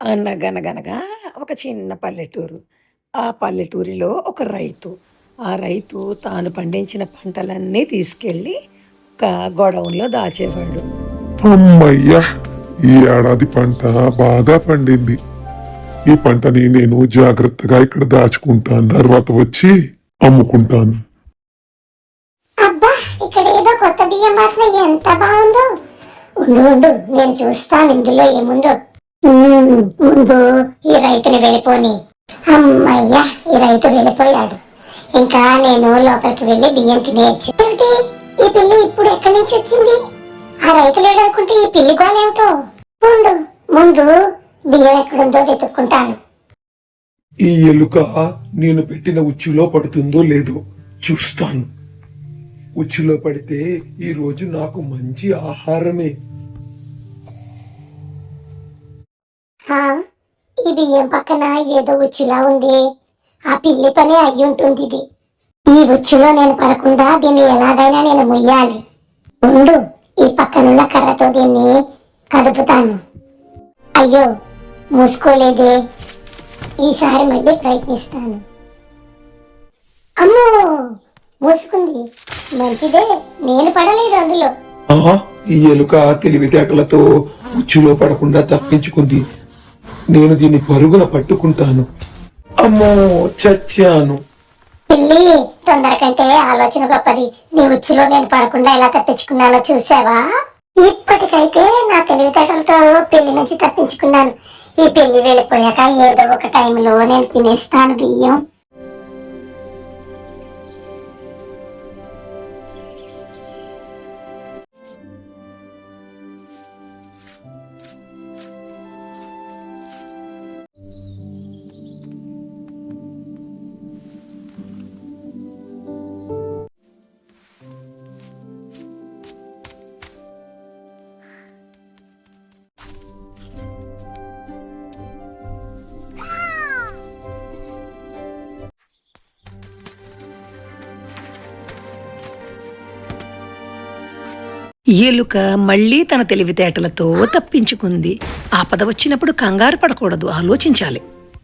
అనగనగనగా ఒక చిన్న పల్లెటూరు. ఆ పల్లెటూరిలో ఒక రైతు. ఆ రైతు తాను పండించిన పంటలన్నీ తీసుకెళ్ళి ఒక గోడౌన్‌లో దాచేవాడు. అమ్మయ్యా! ఈ ఏడాది పంట బాగా పండింది. ఈ పంటని నేను జాగ్రత్తగా ఇక్కడ దాచుకుంటాను. తర్వాత వచ్చి అమ్ముకుంటాను. అబ్బా, ఇక్కడ ఏదో కొత్త బియ్యం వాసన ఎంత బాగుందో. ఉండు ఉండు, నేను చూస్తాను ఇందులో ఏముందో. ముందు ఈ రైతుని వెళ్ళిపోని. అమ్మయ్యా, ఈ రైతు వెళ్ళిపోయాడు. ఇంకా నేను లోపలికి వెళ్ళి బియ్యం తినేయచ్చు. ఏమిటి, ఈ పిల్లి ఇప్పుడు ఎక్కడి నుంచి వచ్చింది? ఆ రైతు లేడనుకుంటే ఈ పిల్లి గోలేమిటో. ఉండు, ముందు బియ్యం ఎక్కడుందో వెతుక్కుంటాను. ఈ ఎలుక నేను పెట్టిన ఉచ్చులో పడుతుందో లేదో చూస్తాను. ఉచ్చులో పడితే ఈ రోజు నాకు మంచి ఆహారమే. ఈ బియ్యం పక్కన ఏదో ఉచ్చులా ఉంది. ఆ పిల్లి పని అయి ఉంటుంది ఇది. ఈ ఉచ్చులో నేను పడకుండా దీన్ని ఎలాగైనా నేను ముయ్యాలి. ఉండు, ఈ పక్కనున్న కర్రతో దీన్ని కదుపుతాను. అయ్యో, మూసుకోలేదే. ఈసారి మళ్ళీ ప్రయత్నిస్తాను. అమ్మో, మూసుకుంది. మంచిదే, నేను పడలేదు అందులో. ఈ ఎలుక తెలివితేటలతో ఉచ్చులో పడకుండా తప్పించుకుంది. నేను దీన్ని పరుగున పట్టుకుంటాను. అమ్మో, చచ్చాను. పిల్లి, తొందరకంటే ఆలోచన గొప్పది. నీ ఉచ్చులో నేను పడకుండా ఎలా తప్పించుకున్నానో చూసావా? ఇప్పటికైతే నా తెలివితేటలతో పిల్లి నుంచి తప్పించుకున్నాను. ఈ పిల్లి వెళ్ళిపోయాక ఏదో ఒక టైంలో నేను తినేస్తాను బియ్యం. ఎలుక మళ్ళీ తన తెలివితేటలతో తప్పించుకుంది. ఆపద వచ్చినప్పుడు కంగారు పడకూడదు, ఆలోచించాలి.